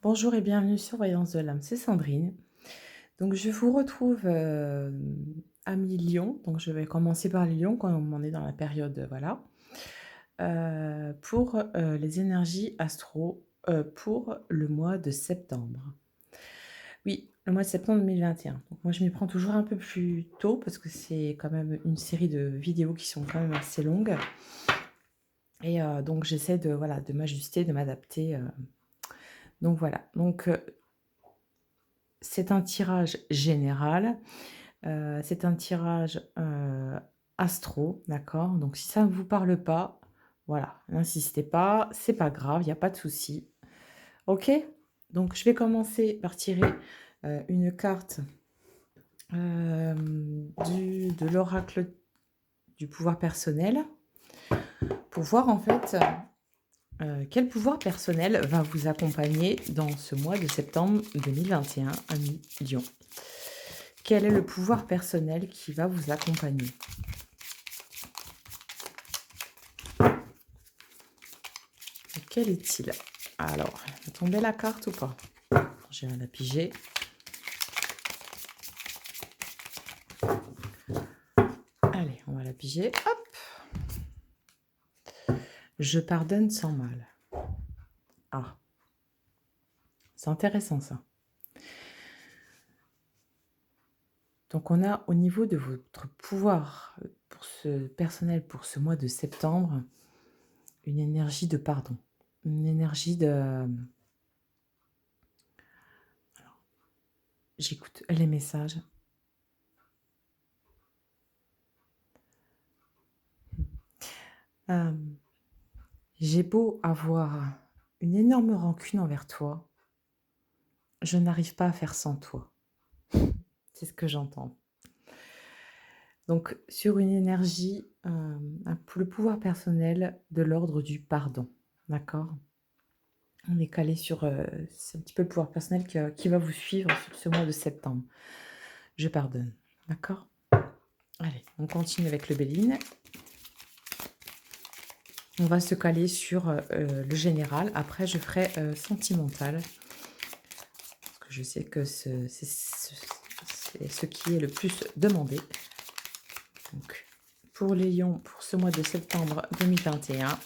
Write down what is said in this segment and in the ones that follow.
Bonjour et bienvenue sur Voyance de l'âme, c'est Sandrine. Donc je vous retrouve à mi-Lion, donc je vais commencer par les lions quand on est dans la période, voilà, pour les énergies astro pour le mois de septembre. Oui, le mois de septembre 2021. Donc moi je m'y prends toujours un peu plus tôt parce que c'est quand même une série de vidéos qui sont quand même assez longues. Et donc j'essaie de, voilà, de m'ajuster, de m'adapter. Donc voilà, donc c'est un tirage général, c'est un tirage, astro, d'accord? Donc si ça ne vous parle pas, voilà, n'insistez pas, c'est pas grave, il y a pas de souci. OK? Donc je vais commencer par tirer, une carte, du de l'oracle du pouvoir personnel pour voir en fait, quel pouvoir personnel va vous accompagner dans ce mois de septembre 2021 à mi-Lion. Quel est le pouvoir personnel qui va vous accompagner? Et quel est-il? Alors, va tomber la carte ou pas? J'ai rien à piger. Allez, on va la piger. Hop! Je pardonne sans mal. Ah, c'est intéressant ça. Donc on a au niveau de votre pouvoir, pour ce personnel, pour ce mois de septembre, une énergie de pardon. Une énergie de j'écoute les messages. Hem, j'ai beau avoir une énorme rancune envers toi, je n'arrive pas à faire sans toi. C'est ce que j'entends. Donc sur une énergie, le pouvoir personnel de l'ordre du pardon, d'accord? On est calé sur, c'est un petit peu le pouvoir personnel qui va vous suivre sur ce mois de septembre. Je pardonne, d'accord? Allez, on continue avec le Béline. On va se caler sur, le général. Après je ferai, sentimental, parce que je sais que c'est ce qui est le plus demandé. Donc pour les lions, pour ce mois de septembre 2021.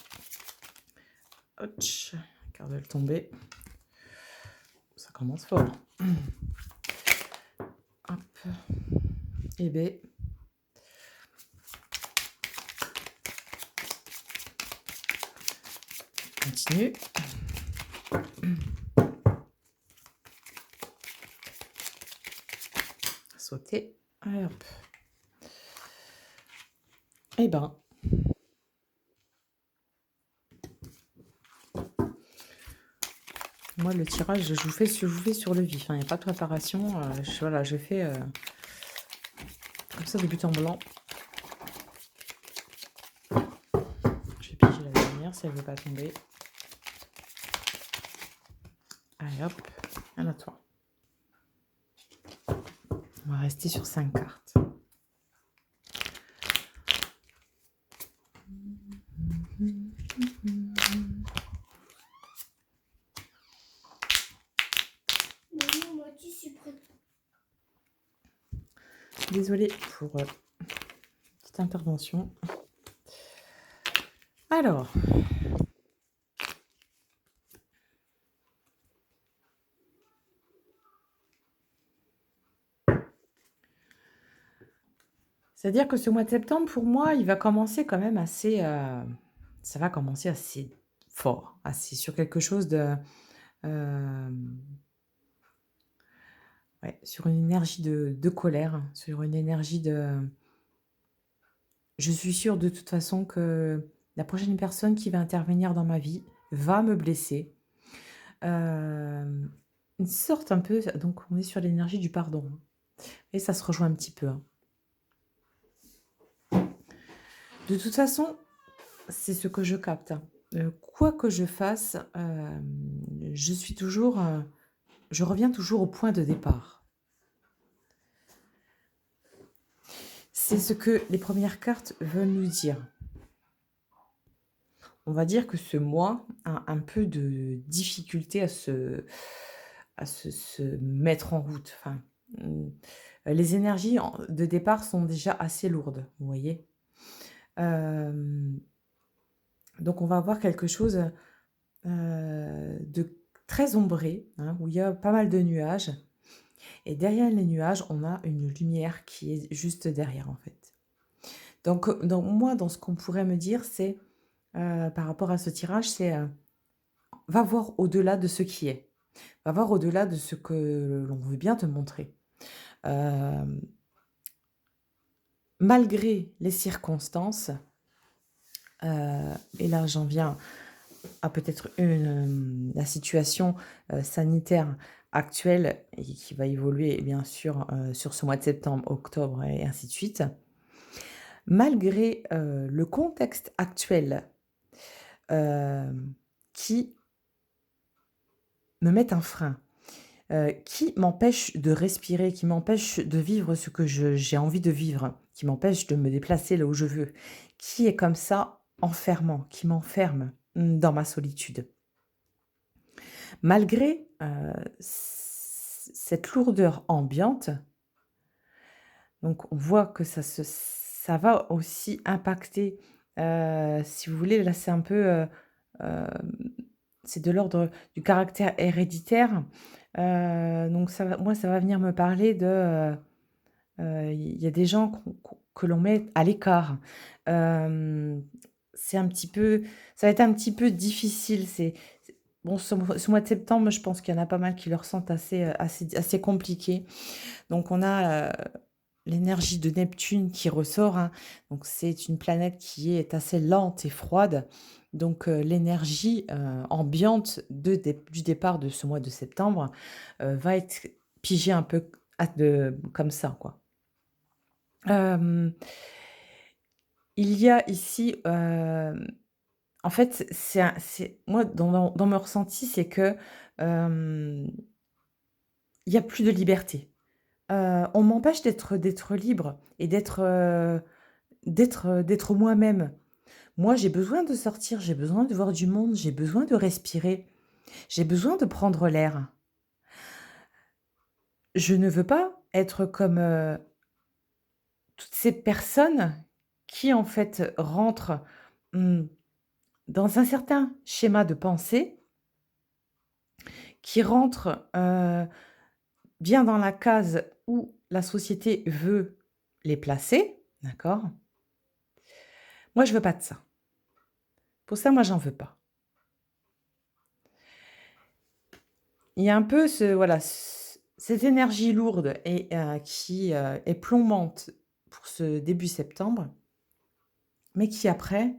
Ouch, carte de tomber. Ça commence fort. Hop. Et B. Continue. Sauter. Allez, hop. Eh ben. Moi, le tirage, je vous fais sur le vif. Il n'y a pas de préparation. Voilà, je fais comme ça de but en blanc. Je vais piger la dernière si elle ne veut pas tomber. Allez hop, à toi. On va rester sur 5 cartes. Désolée pour petite intervention. Alors, c'est-à-dire que ce mois de septembre, pour moi, il va commencer quand même assez, ça va commencer assez fort, assez sur quelque chose de, ouais, sur une énergie de colère, sur une énergie de je suis sûre de toute façon que la prochaine personne qui va intervenir dans ma vie va me blesser. Une sorte un peu donc on est sur l'énergie du pardon, hein, et ça se rejoint un petit peu, hein. De toute façon, c'est ce que je capte, hein. Quoi que je fasse, je suis toujours, je reviens toujours au point de départ. C'est ce que les premières cartes veulent nous dire. on va dire que ce mois a un peu de difficulté à se mettre en route. Enfin, les énergies de départ sont déjà assez lourdes, vous voyez? Hem, donc on va avoir quelque chose, de très ombré, hein, où il y a pas mal de nuages et derrière les nuages, on a une lumière qui est juste derrière, en fait. Donc moi, dans ce qu'on pourrait me dire, c'est, par rapport à ce tirage, c'est, va voir au-delà de ce qui est. Va voir au-delà de ce que l'on veut bien te montrer. Hem, malgré les circonstances, et là j'en viens à peut-être la situation, sanitaire actuelle et qui va évoluer bien sûr, sur ce mois de septembre, octobre et ainsi de suite. Malgré, le contexte actuel, hem, qui me met un frein, qui m'empêche de respirer, qui m'empêche de vivre ce que j'ai envie de vivre, qui m'empêche de me déplacer là où je veux, qui est comme ça enfermant, qui m'enferme, dans ma solitude. Malgré, cette lourdeur ambiante, donc on voit que ça va aussi impacter, si vous voulez, là c'est un peu, hem, c'est de l'ordre du caractère héréditaire, donc ça va venir me parler de, il y a des gens que l'on met à l'écart. Hem, c'est un petit peu ça va être un petit peu difficile, bon, ce mois de septembre, je pense qu'il y en a pas mal qui le ressentent assez compliqué. Donc on a, l'énergie de Neptune qui ressort, hein. Donc c'est une planète qui est assez lente et froide. Donc l'énergie, ambiante du départ de ce mois de septembre, va être pigée un peu comme ça, quoi. Hem, il y a ici, en fait, c'est moi dans mon ressenti, c'est que, hem, il y a plus de liberté. On m'empêche d'être libre et d'être moi-même. Moi, j'ai besoin de sortir, j'ai besoin de voir du monde, j'ai besoin de respirer, j'ai besoin de prendre l'air. Je ne veux pas être comme, toutes ces personnes qui, en fait, rentrent, mmh, dans un certain schéma de pensée, qui rentrent, bien dans la case où la société veut les placer, d'accord? Moi, je veux pas de ça. Pour ça, moi, j'en veux pas. Il y a un peu cette énergie lourde et qui, est plombante pour ce début septembre, mais qui après,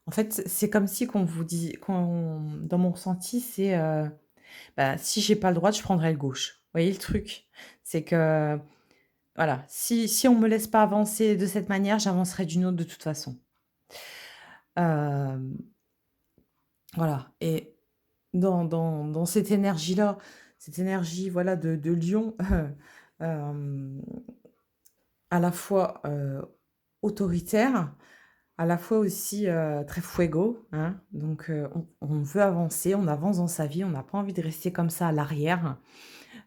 en fait, c'est comme si qu'on dans mon ressenti, c'est, bah, si j'ai pas le droite, je prendrai le gauche. Vous voyez le truc? C'est que, voilà, si on me laisse pas avancer de cette manière, j'avancerai d'une autre de toute façon. Hem, voilà et dans cette énergie-là, cette énergie, voilà, de lion, hem, à la fois, autoritaire, à la fois aussi, très fuego, hein. Donc on veut avancer, on avance dans sa vie, on n'a pas envie de rester comme ça à l'arrière.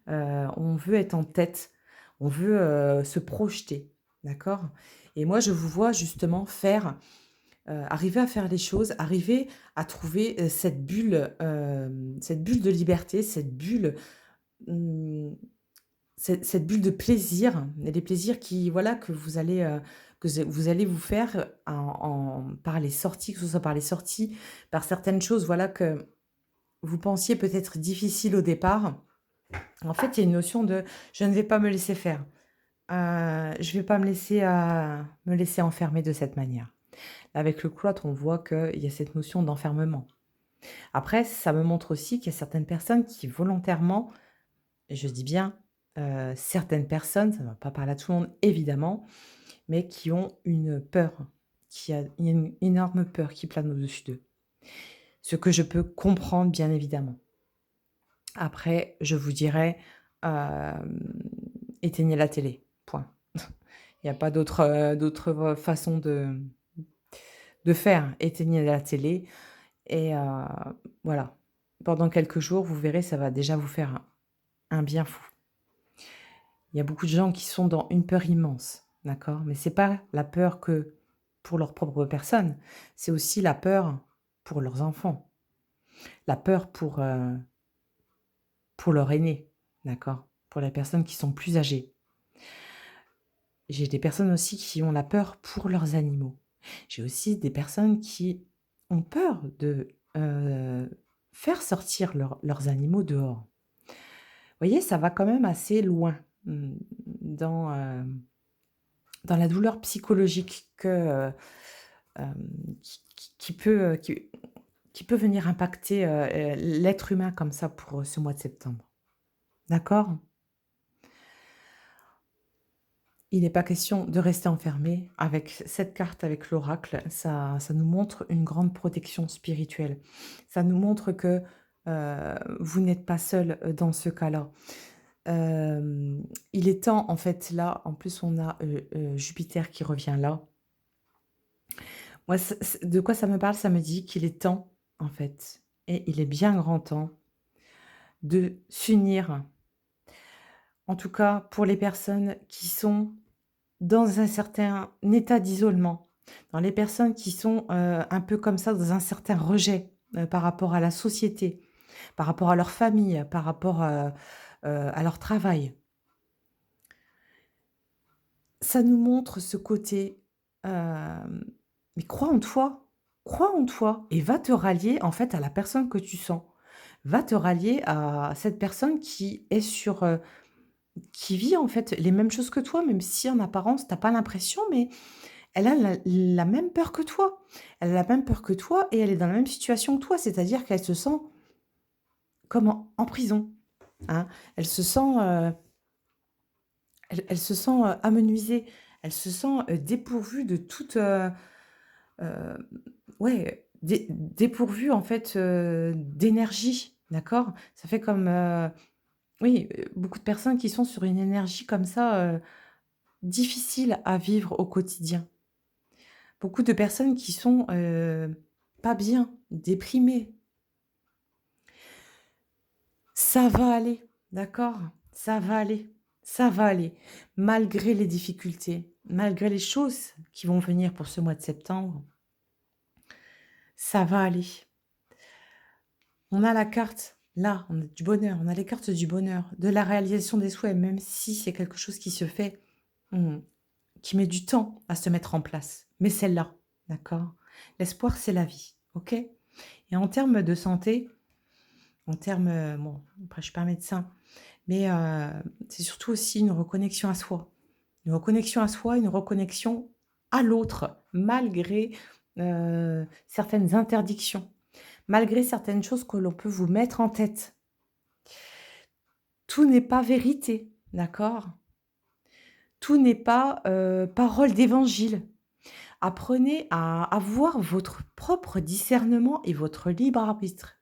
On veut être en tête, on veut, se projeter, d'accord? Et moi, je vous vois justement arriver à faire les choses, arriver à trouver, cette bulle de liberté, mmh, cette bulle de plaisir, et les plaisirs qui voilà, que vous allez vous faire par les sorties, que ce soit par les sorties, par certaines choses, voilà, que vous pensiez peut-être difficiles au départ. En fait, il y a une notion de: «Je ne vais pas me laisser faire». Je vais pas me laisser enfermer de cette manière. Avec le cloître, on voit qu'il y a cette notion d'enfermement. Après, ça me montre aussi qu'il y a certaines personnes qui volontairement, et je dis bien, certaines personnes, ça ne va pas parler à tout le monde évidemment, mais qui ont une peur, il y a une énorme peur qui plane au-dessus d'eux. Ce que je peux comprendre bien évidemment. Après, je vous dirais, éteignez la télé, point. Il y a pas d'autre façon de faire. Éteignez la télé et voilà. Pendant quelques jours, vous verrez, ça va déjà vous faire un bien fou. Il y a beaucoup de gens qui sont dans une peur immense, d'accord? Mais c'est pas la peur que pour leur propre personne, c'est aussi la peur pour leurs enfants, la peur pour leur aîné, d'accord? Pour les personnes qui sont plus âgées. J'ai des personnes aussi qui ont la peur pour leurs animaux. J'ai aussi des personnes qui ont peur de, faire sortir leurs animaux dehors. Vous voyez, ça va quand même assez loin, dans, dans la douleur psychologique que, qui peut, qui peut venir impacter, l'être humain comme ça pour, ce mois de septembre. D'accord? Il n'est pas question de rester enfermé. Avec cette carte, avec l'oracle, ça nous montre une grande protection spirituelle. Ça nous montre que, vous n'êtes pas seul, dans ce cas-là. Il est temps, en fait, là, en plus, on a, Jupiter qui revient là. Moi, de quoi ça me parle? Ça me dit qu'il est temps, en fait, et il est bien grand temps de s'unir. En tout cas, pour les personnes qui sont dans un certain état d'isolement, dans les personnes qui sont, un peu comme ça, dans un certain rejet, par rapport à la société, par rapport à leur famille, par rapport, à leur travail. Ça nous montre ce côté, mais crois en toi et va te rallier, en fait, à la personne que tu sens. Va te rallier à cette personne qui est sur, qui vit, en fait, les mêmes choses que toi, même si en apparence, tu as pas l'impression, mais elle a la même peur que toi. Elle a la même peur que toi et elle est dans la même situation que toi, c'est-à-dire qu'elle se sent comme en prison, hein. Elle se sent, elle se sent, amenuisée. Elle se sent, dépourvue de toute, heu, ouais, dépourvue en fait, d'énergie, d'accord? Ça fait comme, oui, beaucoup de personnes qui sont sur une énergie comme ça, difficile à vivre au quotidien. Beaucoup de personnes qui sont, pas bien, déprimées. Ça va aller, d'accord? Ça va aller, ça va aller. Malgré les difficultés, malgré les choses qui vont venir pour ce mois de septembre, ça va aller. On a la carte, là, on a du bonheur, on a les cartes du bonheur, de la réalisation des souhaits, même si c'est quelque chose qui se fait, mmh, qui met du temps à se mettre en place. Mais c'est là, d'accord? L'espoir, c'est la vie, OK? Et en termes de santé, en termes, bon, après je suis pas médecin, mais c'est surtout aussi une reconnexion à soi. Une reconnexion à soi, une reconnexion à l'autre, malgré, certaines interdictions, malgré certaines choses que l'on peut vous mettre en tête. Tout n'est pas vérité, d'accord? Tout n'est pas, parole d'évangile. Apprenez à avoir votre propre discernement et votre libre arbitre.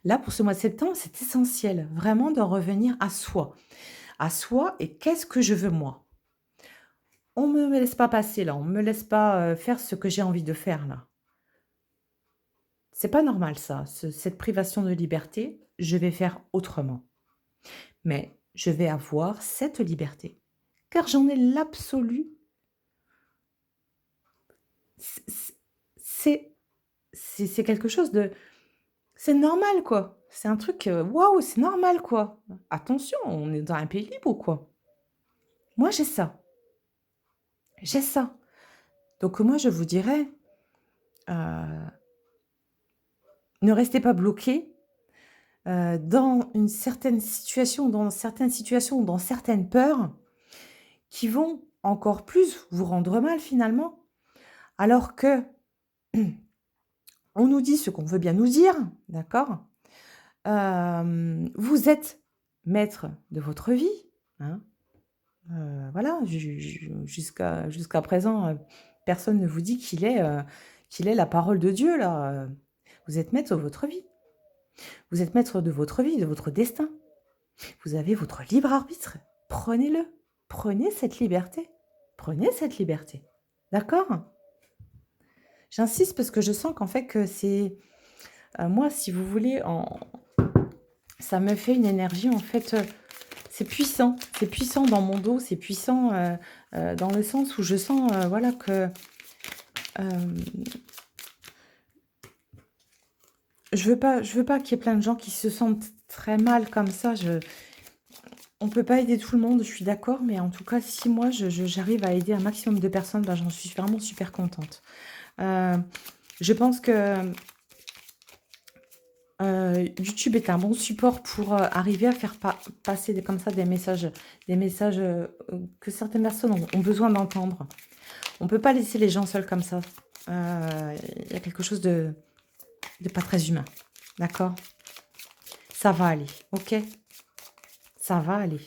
Là, pour ce mois de septembre, c'est essentiel, vraiment de revenir à soi. À soi et qu'est-ce que je veux moi? On me laisse pas passer là, on me laisse pas, faire ce que j'ai envie de faire là. C'est pas normal ça, cette privation de liberté, je vais faire autrement. Mais je vais avoir cette liberté, car j'en ai l'absolu, c c c'est c'est quelque chose de, c'est normal quoi. C'est un truc, waouh, c'est normal quoi. Attention, on est dans un pays libre ou quoi? Moi j'ai ça, j'ai ça. Donc moi je vous dirais, heu, ne restez pas bloqués, dans une certaine situation, dans certaines situations, dans certaines peurs qui vont encore plus vous rendre mal finalement, alors que on nous dit ce qu'on veut bien nous dire, d'accord? Vous êtes maître de votre vie, hein, voilà, jusqu'à présent, personne ne vous dit qu'il est la parole de Dieu là, vous êtes maître de votre vie. Vous êtes maître de votre vie, de votre destin. Vous avez votre libre arbitre. Prenez-le. Prenez cette liberté. Prenez cette liberté. D'accord? J'insiste parce que je sens qu'en fait que c'est, moi, si vous voulez, en ça me fait une énergie en fait, c'est puissant dans mon dos, c'est puissant, dans le sens où je sens, voilà que, hem, je veux pas qu'il y ait plein de gens qui se sentent très mal comme ça. On peut pas aider tout le monde, je suis d'accord, mais en tout cas, si moi j'arrive à aider un maximum de personnes, bah, j'en suis vraiment super contente. Heu, je pense que, YouTube est un bon support pour, arriver à faire passer comme ça des messages, que certaines personnes ont besoin d'entendre. On peut pas laisser les gens seuls comme ça. Il y a quelque chose de pas très humain. D'accord? Ça va aller, OK? Ça va aller,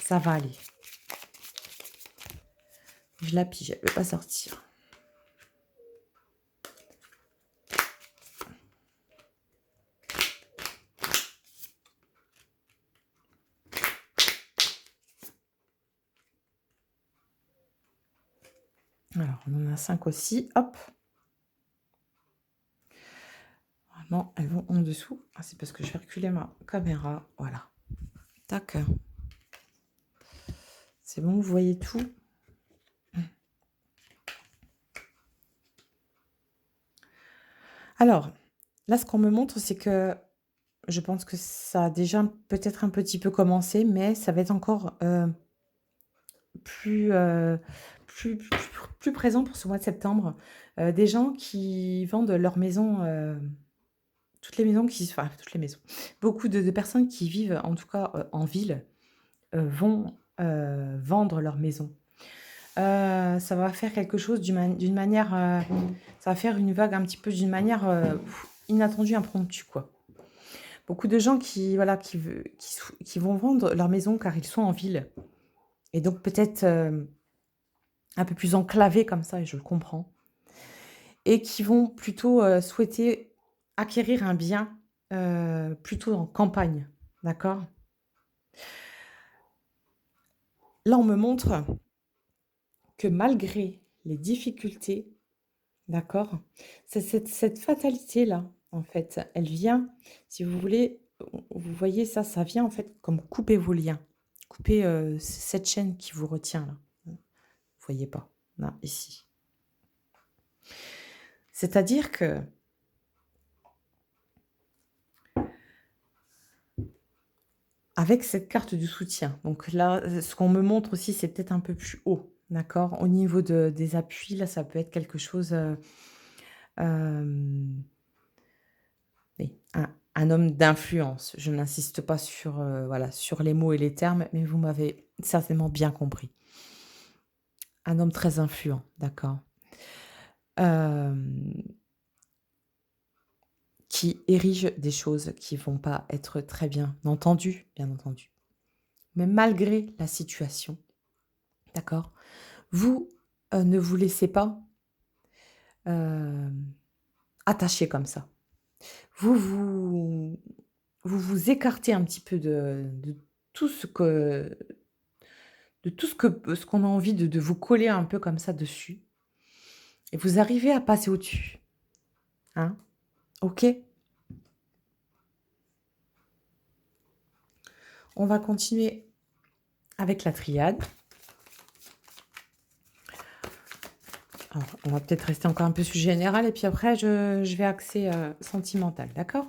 ça va aller. Je la pige, elle veut pas sortir. Alors, on en a 5 aussi, hop. Normalement, elles vont en dessous. Ah, c'est parce que je vais reculer ma caméra. Voilà. Tac. C'est bon, vous voyez tout? Alors, là, ce qu'on me montre, c'est que je pense que ça a déjà peut-être un petit peu commencé, mais ça va être encore, plus, plus présent pour ce mois de septembre. Des gens qui vendent leur maison, toutes les maisons qui enfin, toutes les maisons. Beaucoup de personnes qui vivent, en tout cas, en ville, vont, vendre leur maison. Ça va faire quelque chose d'une manière, ça va faire une vague un petit peu d'une manière, inattendue, impromptue, quoi. Beaucoup de gens qui, voilà, qui vont vendre leur maison car ils sont en ville et donc peut-être, un peu plus enclavés comme ça et je le comprends et qui vont plutôt, souhaiter acquérir un bien, plutôt en campagne, d'accord? Là, on me montre que malgré les difficultés, d'accord, c'est cette fatalité-là, en fait, elle vient, si vous voulez, vous voyez ça, ça vient en fait comme couper vos liens, couper, cette chaîne qui vous retient là. Vous voyez pas? Là, ici. C'est-à-dire que avec cette carte du soutien, donc là, ce qu'on me montre aussi, c'est peut-être un peu plus haut, d'accord? Au niveau des appuis, là, ça peut être quelque chose, hem, oui, un homme d'influence. Je n'insiste pas sur, voilà, sur les mots et les termes, mais vous m'avez certainement bien compris. Un homme très influent, d'accord? Hem, qui érige des choses qui vont pas être très bien entendues, bien entendu. Mais malgré la situation, d'accord? Vous, ne vous laissez pas, hem, attacher comme ça. Vous vous vous écartez un petit peu de tout ce que ce qu'on a envie de vous coller un peu comme ça dessus et vous arrivez à passer au-dessus, hein, OK? On va continuer avec la triade. Alors, on va peut-être rester encore un peu sujet général et puis après je vais axer, sentimental, d'accord?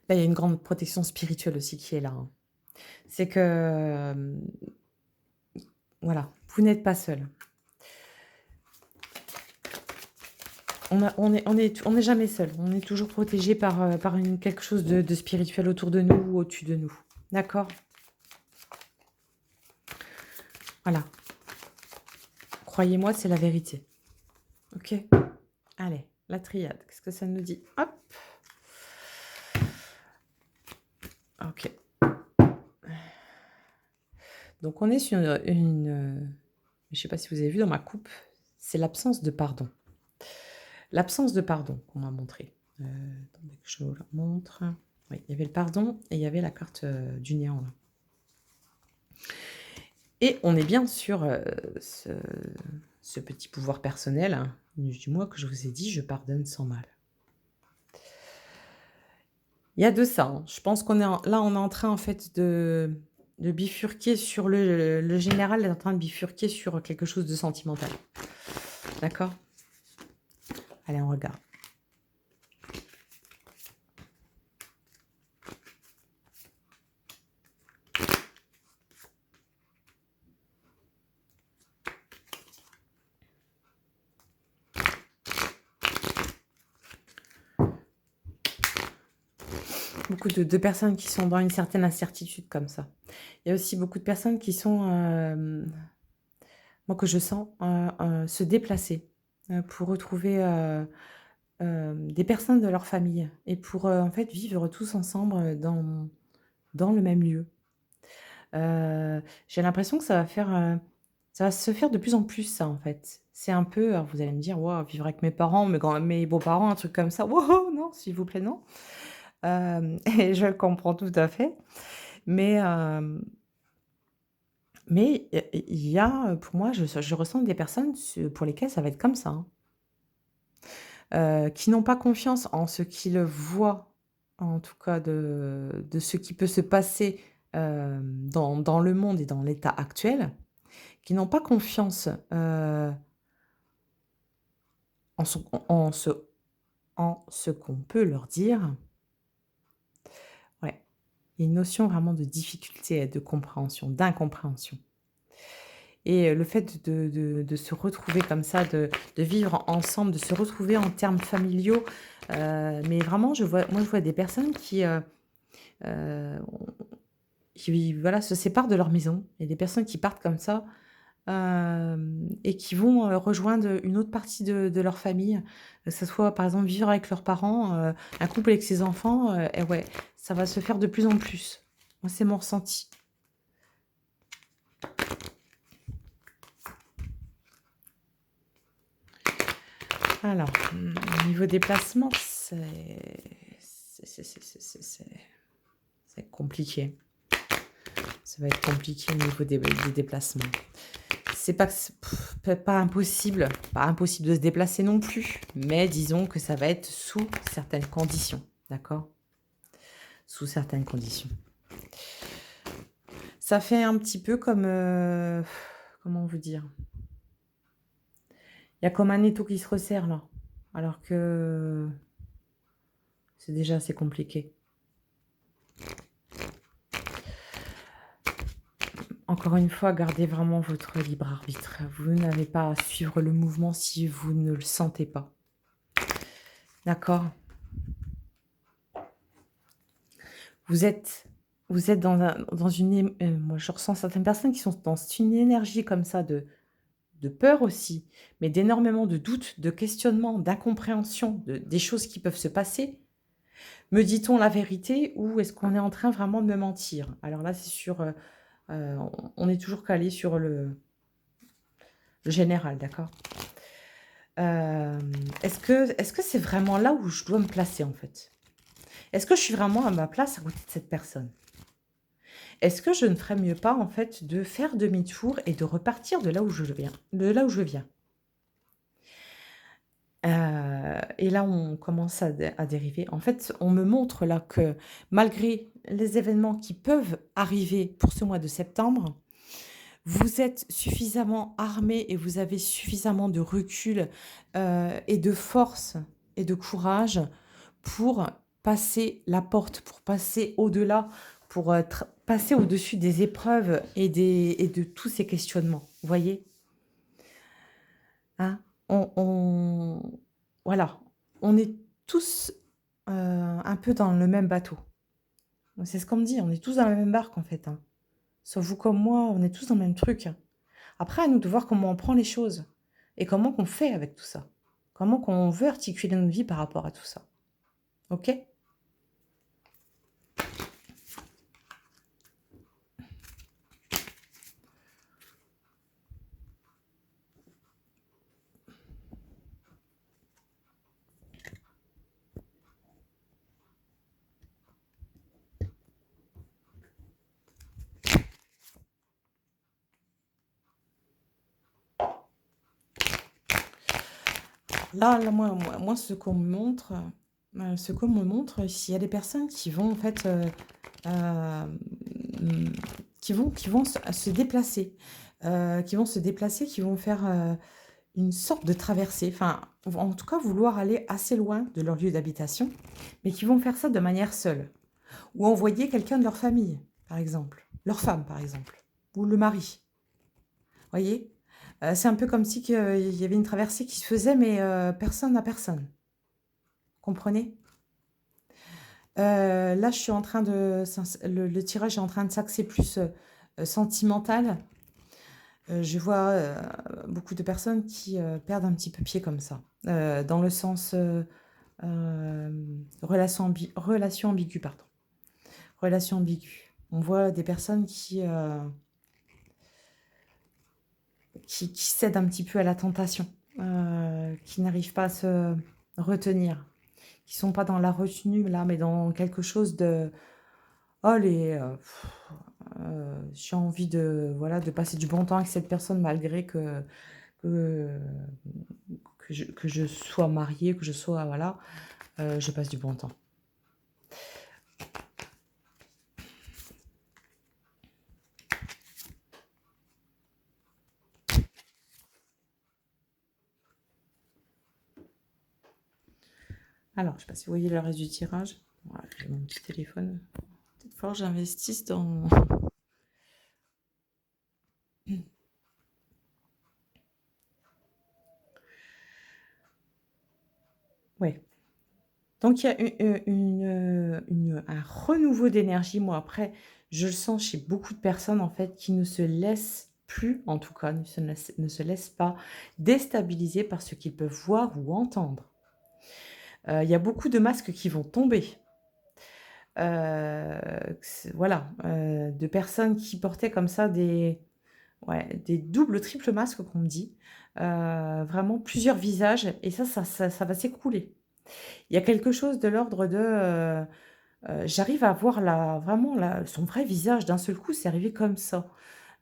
Là, il y a une grande protection spirituelle aussi qui est là, hein. C'est que, voilà, vous n'êtes pas seul. On est jamais seul. On est toujours protégé par, par une quelque chose de spirituel autour de nous ou au-dessus de nous. D'accord? Voilà. Croyez-moi, c'est la vérité. OK? Allez, la triade, qu'est-ce que ça nous dit? Hop! OK. Donc on est sur je sais pas si vous avez vu dans ma coupe, c'est l'absence de pardon. L'absence de pardon qu'on m'a montré. Attendez que je vous la montre. Oui, il y avait le pardon et il y avait la carte, du néant là. Et on est bien sur, ce ce petit pouvoir personnel, hein, du moins que je vous ai dit: «Je pardonne sans mal». Il y a de ça, hein. Je pense qu'on est en là, on est en train, en fait, de bifurquer sur le général est en train de bifurquer sur quelque chose de sentimental. D'accord? Allez, on regarde. Beaucoup de personnes qui sont dans une certaine incertitude comme ça. Il y a aussi beaucoup de personnes qui sont, moi que je sens, se déplacer, pour retrouver, des personnes de leur famille et pour, en fait, vivre tous ensemble, dans le même lieu. J'ai l'impression que ça va se faire de plus en plus ça, en fait. C'est un peu alors vous allez me dire: «Waouh, vivre avec mes parents, mes beaux-parents, un truc comme ça». Wow, non, s'il vous plaît, non. Et je le comprends tout à fait. Mais, il y a, pour moi, je ressens des personnes pour lesquelles ça va être comme ça, hein. Qui n'ont pas confiance en ce qu'ils voient, en tout cas de ce qui peut se passer, dans le monde et dans l'état actuel, qui n'ont pas confiance, en son en ce qu'on peut leur dire. Ouais, il y a une notion vraiment de difficulté et de compréhension, d'incompréhension. Et le fait de se retrouver comme ça, de vivre ensemble, de se retrouver en termes familiaux, mais vraiment je vois des personnes heu, qui voilà, se séparent de leur maison. Il y a des personnes qui partent comme ça, et qui vont, rejoindre une autre partie de leur famille, que ça soit par exemple vivre avec leurs parents, un couple avec ses enfants, et ouais, ça va se faire de plus en plus. Moi, c'est mon ressenti. Alors, niveau déplacement, c'est compliqué. Ça va être compliqué au niveau des déplacements. C'est pas que c'est pas impossible de se déplacer non plus, mais disons que ça va être sous certaines conditions, d'accord? Sous certaines conditions. Ça fait un petit peu comme, comment vous dire? Il y a comme un étau qui se resserre là, alors que c'est déjà assez compliqué. Encore une fois, gardez vraiment votre libre arbitre. Vous n'avez pas à suivre le mouvement si vous ne le sentez pas. D'accord? Vous êtes vous êtes dans une moi je ressens certaines personnes qui sont dans une énergie comme ça de peur aussi, mais d'énormément de doutes, de questionnements, d'incompréhension des choses qui peuvent se passer. Me dit-on la vérité ou est-ce qu'on est en train vraiment de me mentir? Alors là, c'est sur, on est toujours calé sur le général, d'accord? Est-ce que c'est vraiment là où je dois me placer, en fait? Est-ce que je suis vraiment à ma place à côté de cette personne? Est-ce que je ne ferais mieux pas, en fait, de faire demi-tour et de repartir de là où je viens? Et là, on commence à dériver. En fait, on me montre là que malgré les événements qui peuvent arriver pour ce mois de septembre, vous êtes suffisamment armés et vous avez suffisamment de recul, et de force et de courage pour passer la porte, pour passer au-delà, pour, passer au-dessus des épreuves et de tous ces questionnements. Vous voyez? Hein? On voilà, on est tous, un peu dans le même bateau. C'est ce qu'on me dit, on est tous dans la même barque en fait, hein. Soit vous comme moi, on est tous dans le même truc. Après à nous de voir comment on prend les choses et comment qu'on fait avec tout ça. Comment qu'on veut articuler notre vie par rapport à tout ça. OK? Là, moi, ce qu'on me montre, s'il y a des personnes qui vont en fait, mmh, qui vont se déplacer, qui vont faire, une sorte de traversée, enfin, en tout cas vouloir aller assez loin de leur lieu d'habitation, mais qui vont faire ça de manière seule. Ou envoyer quelqu'un de leur famille, par exemple, leur femme, par exemple, ou le mari, voyez? C'est un peu comme si que il y avait une traversée qui se faisait, mais personne à personne, comprenez? Là, je suis en train de le tirage est en train de s'axer plus, sentimental. Je vois, beaucoup de personnes qui, perdent un petit peu pied comme ça, dans le sens, relation ambiguë, pardon. Relation ambiguë. On voit des personnes qui cèdent un petit peu à la tentation, qui n'arrivent pas à se retenir, qui sont pas dans la retenue là, mais dans quelque chose de: «Oh les, j'ai envie de voilà, de passer du bon temps avec cette personne malgré que que je sois mariée, que je sois voilà, je passe du bon temps». Alors, je sais pas si vous voyez le reste du tirage. Voilà, j'ai mon petit téléphone. Peut-être falloir que j'investisse dans ouais. Donc il y a un renouveau d'énergie. Moi, après, je le sens chez beaucoup de personnes, en fait, qui ne se laissent plus, en tout cas, ne se laissent pas déstabiliser par ce qu'ils peuvent voir ou entendre. Il y a beaucoup de masques qui vont tomber. Voilà, de personnes qui portaient comme ça des doubles, triples masques, comme on dit. Vraiment plusieurs visages et ça va s'écrouler. Il y a quelque chose de l'ordre de, j'arrive à voir son vrai visage d'un seul coup, c'est arrivé comme ça.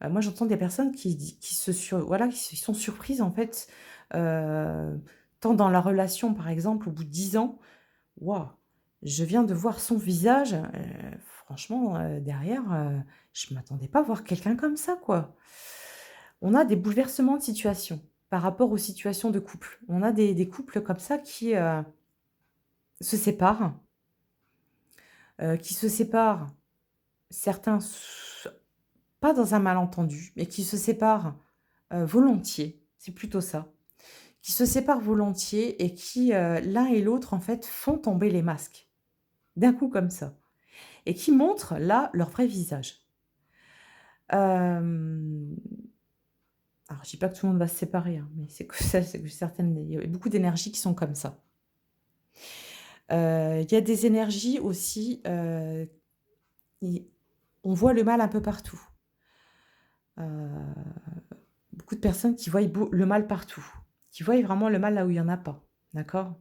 Moi, j'entends des personnes qui sont surprises en fait, heu, tant dans la relation, par exemple, au bout de 10 ans, waouh, je viens de voir son visage, franchement, derrière, je m'attendais pas à voir quelqu'un comme ça, quoi. On a des bouleversements de situation par rapport aux situations de couple. On a des couples comme ça se séparent, qui se séparent, certains pas dans un malentendu, mais qui se séparent, volontiers, c'est plutôt ça. Qui se séparent volontiers et qui, l'un et l'autre, en fait, font tomber les masques, d'un coup comme ça et qui montrent là leur vrai visage. Hem, alors je dis pas que tout le monde va se séparer, hein, mais c'est que certaines il y a beaucoup d'énergies qui sont comme ça. Il y a des énergies aussi, i on voit le mal un peu partout. Heu, Beaucoup de personnes qui voient le mal partout, qui voient vraiment le mal là où il y en a pas, d'accord?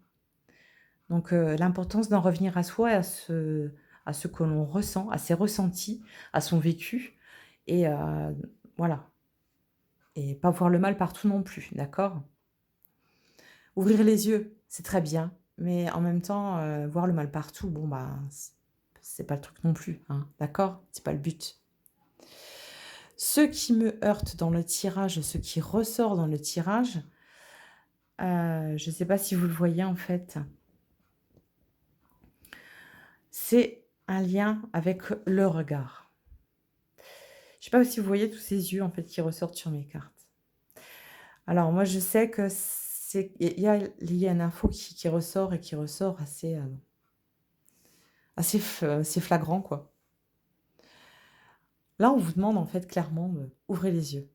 Donc l'importance d'en revenir à soi et à ce que l'on ressent, à ses ressentis, à son vécu et voilà et pas voir le mal partout non plus, d'accord? Ouvrir les yeux, c'est très bien, mais en même temps, voir le mal partout, bon, bah, c'est pas le truc non plus, hein, d'accord? C'est pas le but. Ce qui me heurte dans le tirage, ce qui ressort dans le tirage, je ne sais pas si vous le voyez en fait, c'est un lien avec le regard. Je sais pas si vous voyez tous ces yeux en fait qui ressortent sur mes cartes. Alors moi je sais que il y a une info qui ressort et qui ressort assez flagrant quoi. Là on vous demande en fait clairement, ouvrez les yeux.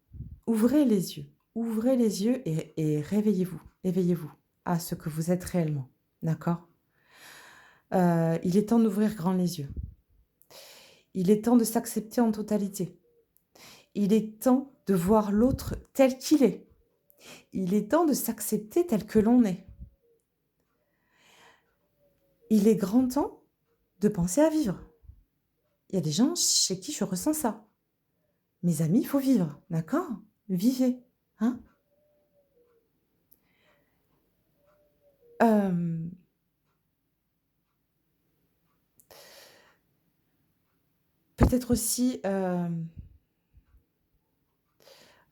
Ouvrez les yeux. Ouvrez les yeux et réveillez-vous. Éveillez-vous à ce que vous êtes réellement. D'accord? Il est temps d'ouvrir grand les yeux. Il est temps de s'accepter en totalité. Il est temps de voir l'autre tel qu'il est. Il est temps de s'accepter tel que l'on est. Il est grand temps de penser à vivre. Il y a des gens chez qui je ressens ça. Mes amis, il faut vivre, d'accord? Vivez, hein? peut-être aussi, alors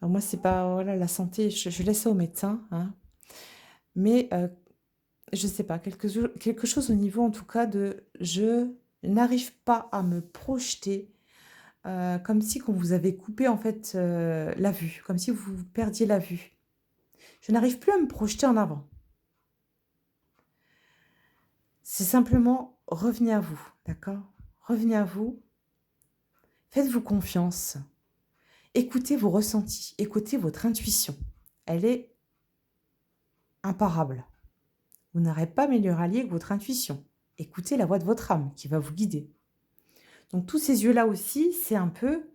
moi, c'est pas voilà, la santé, je laisse ça aux médecins, hein, mais je sais pas, quelque chose au niveau, en tout cas, de je n'arrive pas à me projeter, comme si qu'on vous avait coupé, en fait, la vue, comme si vous perdiez la vue. Je n'arrive plus à me projeter en avant. C'est simplement revenez à vous, d'accord? Revenez à vous, faites-vous confiance, écoutez vos ressentis, écoutez votre intuition. Elle est imparable. Vous n'aurez pas meilleur allié que votre intuition. Écoutez la voix de votre âme qui va vous guider. Donc tous ces yeux-là aussi, c'est un peu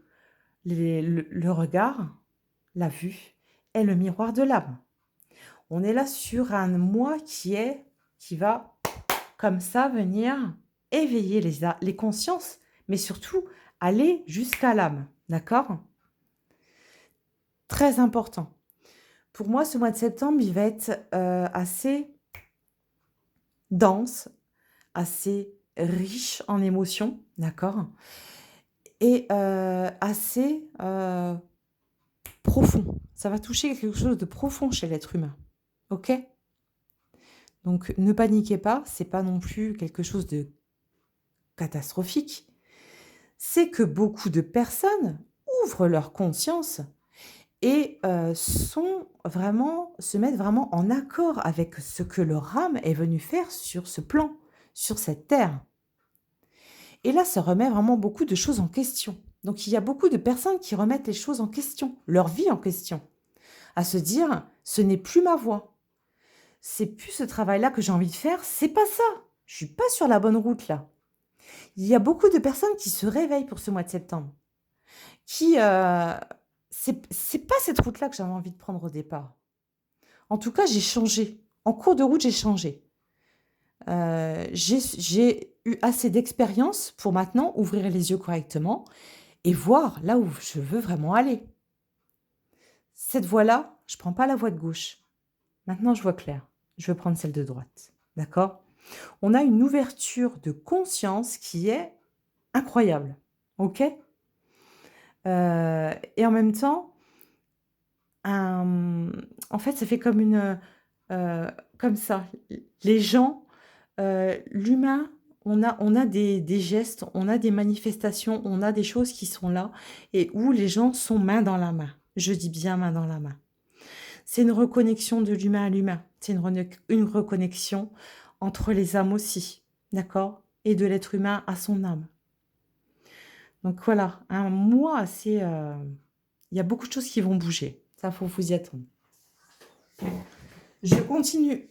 le regard, la vue est le miroir de l'âme. On est là sur un moi qui va comme ça venir éveiller les consciences, mais surtout aller jusqu'à l'âme. D'accord? Très important. Pour moi, ce mois de septembre, il va être assez dense, assez riche en émotions, d'accord? Et assez profond. Ça va toucher quelque chose de profond chez l'être humain. OK? Donc ne paniquez pas, c'est pas non plus quelque chose de catastrophique. C'est que beaucoup de personnes ouvrent leur conscience et se mettent vraiment en accord avec ce que leur âme est venue faire sur ce plan, sur cette terre. Et là, ça remet vraiment beaucoup de choses en question. Donc il y a beaucoup de personnes qui remettent les choses en question, leur vie en question, à se dire: «Ce n'est plus ma voie. C'est plus ce travail-là que j'ai envie de faire, c'est pas ça. Je suis pas sur la bonne route là». Il y a beaucoup de personnes qui se réveillent pour ce mois de septembre, qui, c'est pas cette route-là que j'avais envie de prendre au départ. En tout cas, j'ai changé. En cours de route, j'ai changé. J'ai eu assez d'expérience pour maintenant ouvrir les yeux correctement et voir là où je veux vraiment aller. Cette voie-là, je prends pas la voie de gauche. Maintenant, je vois clair. Je veux prendre celle de droite. D'accord? On a une ouverture de conscience qui est incroyable. OK? Et en même temps, en fait, ça fait comme comme ça. Les gens, l'humain, on a des gestes, on a des manifestations, on a des choses qui sont là et où les gens sont main dans la main. Je dis bien main dans la main. C'est une reconnexion de l'humain à l'humain. C'est une reconnexion entre les âmes aussi, d'accord? Et de l'être humain à son âme. Donc voilà, un mois assez, il y a beaucoup de choses qui vont bouger. Ça, faut vous y attendre. Je continue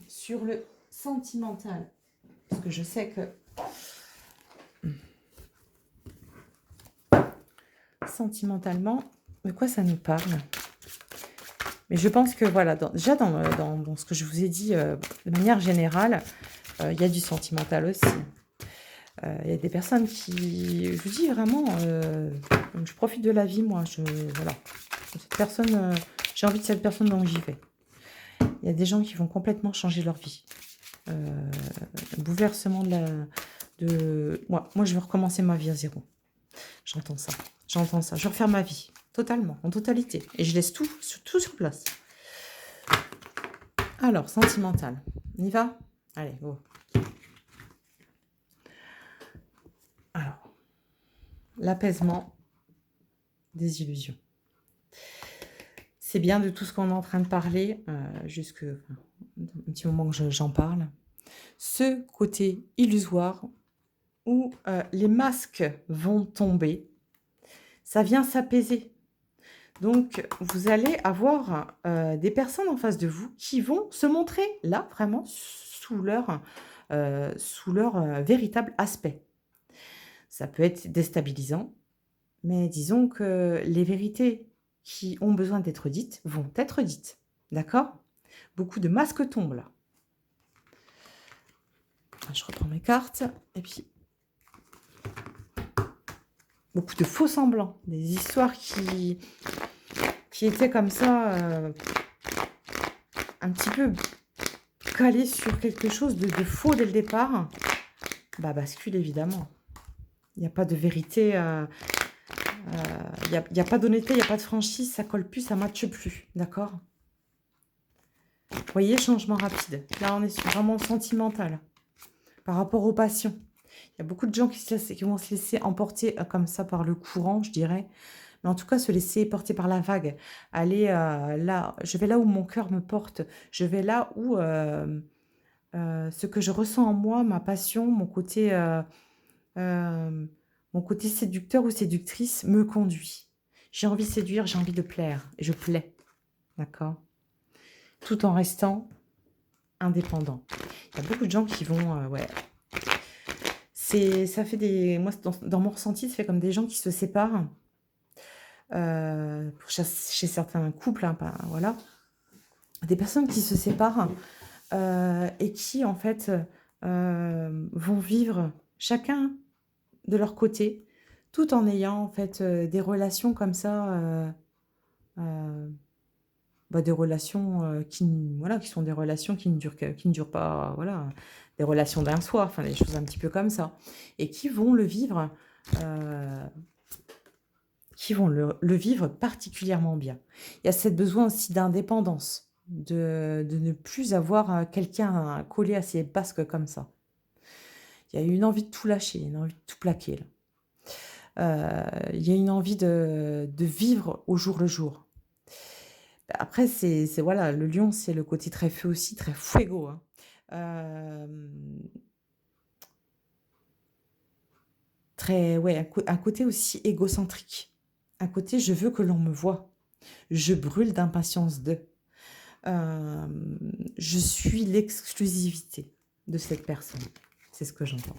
sur le sentimental, parce que je sais que sentimentalement, de quoi ça nous parle? Mais je pense que voilà, déjà dans ce que je vous ai dit, de manière générale, il y a du sentimental aussi. Il y a des personnes qui, je vous dis vraiment, je profite de la vie, moi. Voilà, cette personne, j'ai envie de cette personne, donc j'y vais. Il y a des gens qui vont complètement changer leur vie. Un bouleversement moi, je vais recommencer ma vie à zéro. J'entends ça. J'entends ça. Je vais refaire ma vie. Totalement, en totalité. Et je laisse tout sur place. Alors, sentimental. On y va? Allez, go. Alors, l'apaisement des illusions. C'est bien de tout ce qu'on est en train de parler, un petit moment que j'en parle. Ce côté illusoire où les masques vont tomber, ça vient s'apaiser. Donc, vous allez avoir des personnes en face de vous qui vont se montrer là, vraiment, sous leur véritable aspect. Ça peut être déstabilisant, mais disons que les vérités qui ont besoin d'être dites vont être dites. D'accord? Beaucoup de masques tombent là. Je reprends mes cartes. Et puis, beaucoup de faux semblants. Des histoires qui étaient comme ça, un petit peu calé sur quelque chose de faux dès le départ, bah, bascule évidemment. Il y a pas de vérité, il y a pas d'honnêteté, il y a pas de franchise, ça colle plus, ça matche plus, d'accord? Vous voyez, changement rapide. Là, on est sur vraiment sentimental, par rapport aux passions. Il y a beaucoup de gens qui vont se laisser emporter, comme ça par le courant, je dirais. Mais en tout cas, se laisser porter par la vague. Aller, là je vais là où mon cœur me porte. Je vais là où, ce que je ressens en moi, ma passion, hem, mon côté séducteur ou séductrice me conduit. J'ai envie de séduire, j'ai envie de plaire et je plais, d'accord? Tout en restant indépendant. Il y a beaucoup de gens qui vont, ouais, ça fait des moi, dans mon ressenti, ça fait comme des gens qui se séparent, pour chez certains couples, hein, pas voilà. Des personnes qui se séparent, et qui en fait, vont vivre chacun de leur côté, tout en ayant en fait, des relations comme ça, heu, bah, des relations, voilà, qui sont des relations qui ne durent pas, voilà, des relations d'un soir, enfin des choses un petit peu comme ça et qui vont le vivre, heu, vivre particulièrement bien. Il y a cette besoin aussi d'indépendance, de ne plus avoir, quelqu'un collé à ses basques comme ça. Il y a une envie de tout lâcher, une envie de tout plaquer là. Il y a une envie de vivre au jour le jour. Après c'est voilà, le lion, c'est le côté très feu aussi, très fuego, hein. Hem, Très ouais, un côté aussi égocentrique. Un côté: «Je veux que l'on me voie. Je brûle d'impatience de». Je suis l'exclusivité de cette personne. C'est ce que j'entends.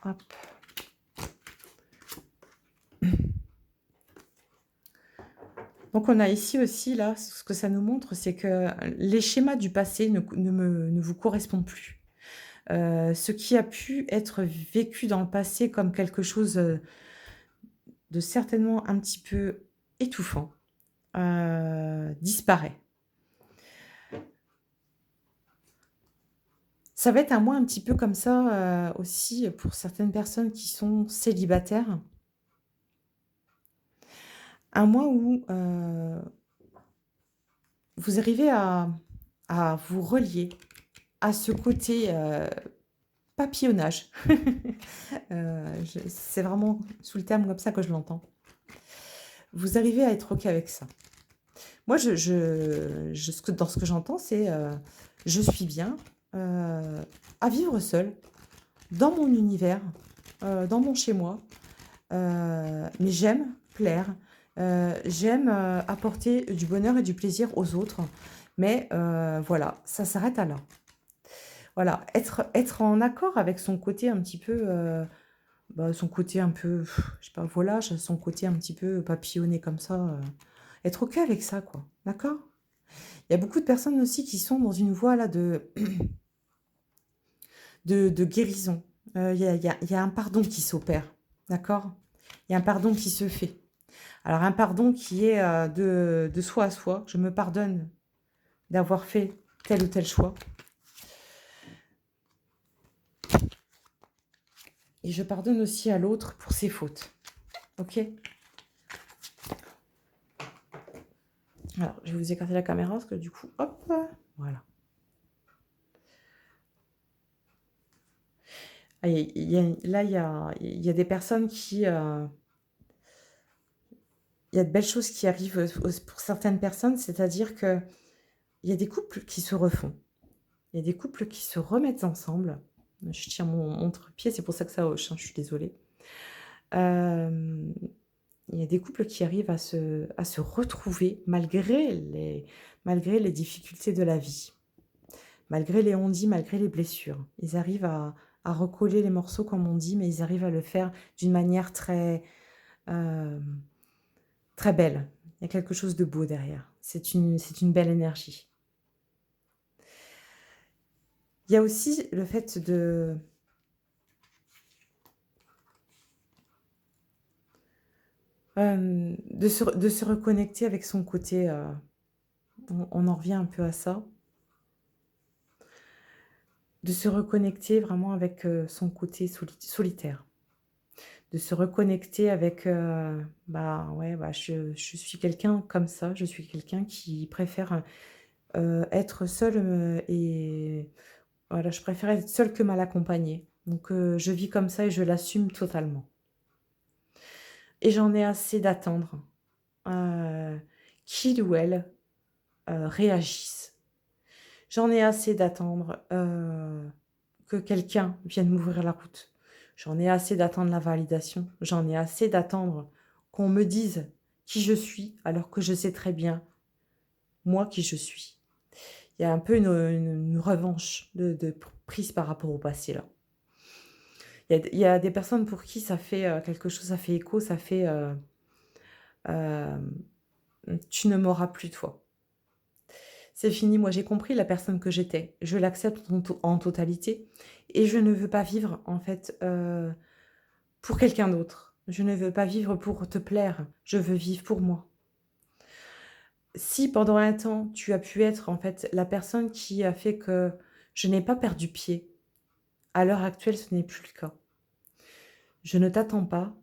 Hop. Donc on a ici aussi là, ce que ça nous montre, c'est que les schémas du passé ne vous correspondent plus. Ce qui a pu être vécu dans le passé comme quelque chose, de certainement un petit peu étouffant, disparaît. Ça va être un mois un petit peu comme ça, aussi pour certaines personnes qui sont célibataires. Un mois où, vous arrivez à vous relier à ce côté, papillonnage. C'est vraiment sous le terme comme ça que je l'entends. Vous arrivez à être OK avec ça. Moi, dans ce que j'entends, c'est, je suis bien, heu, à vivre seule, dans mon univers, dans mon chez moi, mais j'aime plaire, j'aime, apporter du bonheur et du plaisir aux autres, mais voilà, ça s'arrête à là. Voilà, être en accord avec son côté un petit peu, bah, son côté un peu, je sais pas, volage, son côté un petit peu papillonné comme ça, être OK avec ça, quoi, d'accord? Il y a beaucoup de personnes aussi qui sont dans une voie là de guérison. Il y a un pardon qui s'opère, d'accord? Il y a un pardon qui se fait. Alors un pardon qui est, de soi à soi. Je me pardonne d'avoir fait tel ou tel choix et je pardonne aussi à l'autre pour ses fautes. OK? Alors, je vais vous écarter la caméra parce que du coup, hop, voilà. Ah, il y a des personnes il y a de belles choses qui arrivent, pour certaines personnes, c'est-à-dire qu'il y a des couples qui se refont. Il y a des couples qui se remettent ensemble. Je tiens mon trépied, c'est pour ça que ça hoche, hein, je suis désolée. Hem, il y a des couples qui arrivent à se retrouver malgré les difficultés de la vie, malgré les on-dit, malgré les blessures. Ils arrivent à recoller les morceaux comme on dit, mais ils arrivent à le faire d'une manière très, hem, très belle. Il y a quelque chose de beau derrière. C'est une belle énergie. Il y a aussi le fait de se reconnecter avec son côté, on en revient un peu à ça, de se reconnecter vraiment avec, son côté solitaire. De se reconnecter avec, bah, ouais, bah, je suis quelqu'un comme ça, je suis quelqu'un qui préfère, être seul, et voilà, je préfère être seule que mal accompagnée. Donc je vis comme ça et je l'assume totalement. Et j'en ai assez d'attendre, heu, qu'il ou elle, réagisse. J'en ai assez d'attendre, que quelqu'un vienne m'ouvrir la route. J'en ai assez d'attendre la validation. J'en ai assez d'attendre qu'on me dise qui je suis, alors que je sais très bien, moi, qui je suis. Il y a un peu une revanche de prise par rapport au passé, là. Il y a des personnes pour qui ça fait, quelque chose, ça fait écho, ça fait, hem: «Tu ne m'auras plus toi». C'est fini, moi j'ai compris la personne que j'étais. Je l'accepte en totalité et je ne veux pas vivre en fait, pour quelqu'un d'autre. Je ne veux pas vivre pour te plaire, je veux vivre pour moi. Si pendant un temps, tu as pu être en fait la personne qui a fait que je n'ai pas perdu pied, à l'heure actuelle, ce n'est plus le cas. Je ne t'attends pas,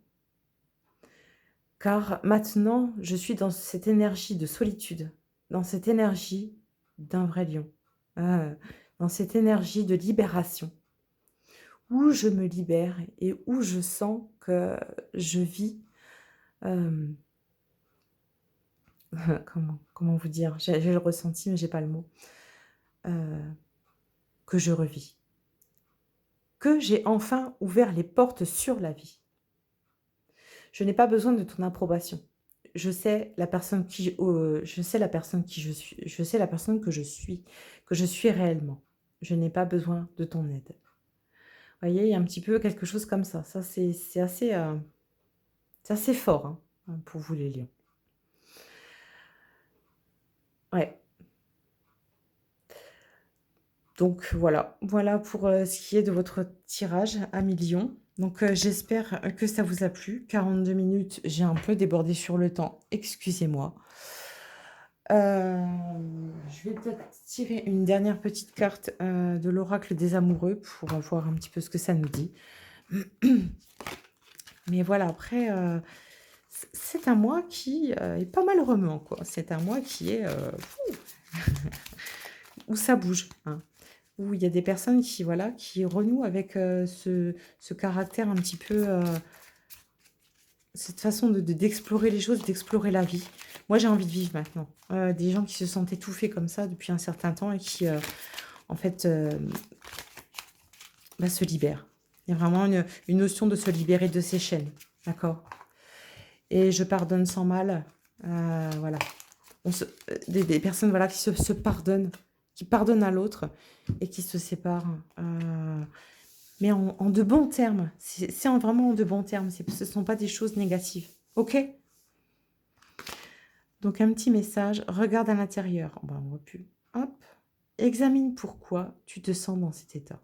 car maintenant, je suis dans cette énergie de solitude, dans cette énergie d'un vrai lion, dans cette énergie de libération, où je me libère et où je sens que je vis, hem, comment vous dire? J'ai le ressenti, mais j'ai pas le mot, heu, que je revis. Que j'ai enfin ouvert les portes sur la vie. Je n'ai pas besoin de ton approbation. Je sais la personne qui je suis, je sais la personne que je suis réellement. Je n'ai pas besoin de ton aide. Vous voyez, il y a un petit peu quelque chose comme ça. Ça, c'est assez fort, pour vous les lions. Ouais, donc voilà pour, ce qui est de votre tirage à 1 000 000. Donc, j'espère, que ça vous a plu. 42 minutes, j'ai un peu débordé sur le temps, excusez-moi. Je vais peut-être tirer une dernière petite carte, de l'oracle des amoureux pour voir un petit peu ce que ça nous dit. Mais voilà, après, c'est un mois qui, est pas mal remuant, quoi. C'est un mois qui est, où ça bouge, hein. Où il y a des personnes qui, voilà, qui renouent avec, ce caractère un petit peu, cette façon d'explorer les choses, d'explorer la vie. Moi, j'ai envie de vivre maintenant. Des gens qui se sentent étouffés comme ça depuis un certain temps et qui, en fait, bah, se libèrent. Il y a vraiment une notion de se libérer de ses chaînes, d'accord? Et je pardonne sans mal, voilà. Des personnes, voilà, qui se pardonnent, qui pardonnent à l'autre et qui se séparent, mais en de bons termes. Vraiment en de bons termes, ce ne sont pas des choses négatives, OK? Donc un petit message, regarde à l'intérieur. Bah, on voit plus. Hop, examine pourquoi tu te sens dans cet état.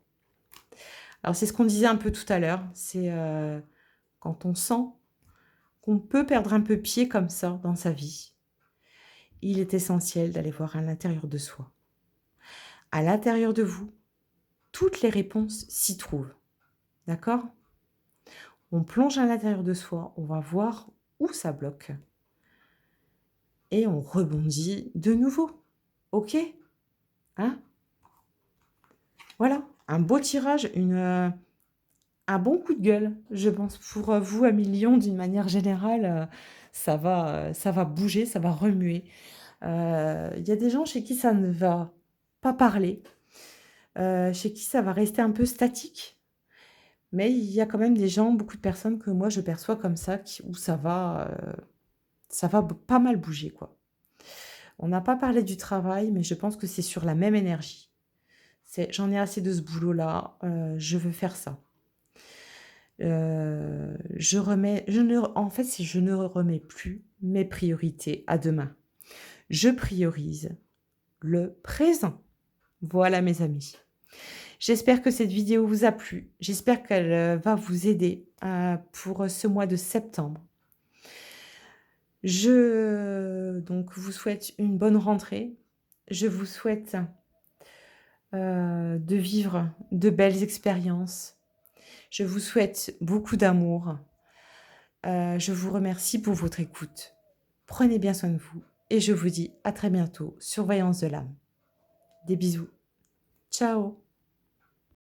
Alors c'est ce qu'on disait un peu tout à l'heure, c'est, quand on sent qu'on peut perdre un peu pied comme ça dans sa vie, il est essentiel d'aller voir à l'intérieur de soi. À l'intérieur de vous, toutes les réponses s'y trouvent, d'accord? On plonge à l'intérieur de soi, on va voir où ça bloque et on rebondit de nouveau, OK? Hein? Voilà, un beau tirage, un bon coup de gueule, je pense pour, vous à 1 000 000 d'une manière générale, ça va bouger, ça va remuer. Il y a des gens chez qui ça ne va pas parler, chez qui ça va rester un peu statique, mais il y a quand même des gens, beaucoup de personnes que moi je perçois comme ça, où ça va pas mal bouger, quoi. On n'a pas parlé du travail, mais je pense que c'est sur la même énergie. C'est: «J'en ai assez de ce boulot-là, je veux faire ça». Je ne en fait, c'est: je ne remets plus mes priorités à demain. Je priorise le présent. Voilà mes amis. J'espère que cette vidéo vous a plu. J'espère qu'elle, va vous aider, pour, ce mois de septembre. Je donc vous souhaite une bonne rentrée. Je vous souhaite, de vivre de belles expériences. Je vous souhaite beaucoup d'amour. Je vous remercie pour votre écoute. Prenez bien soin de vous et je vous dis à très bientôt sur Voyance de l'âme. Des bisous. Ciao.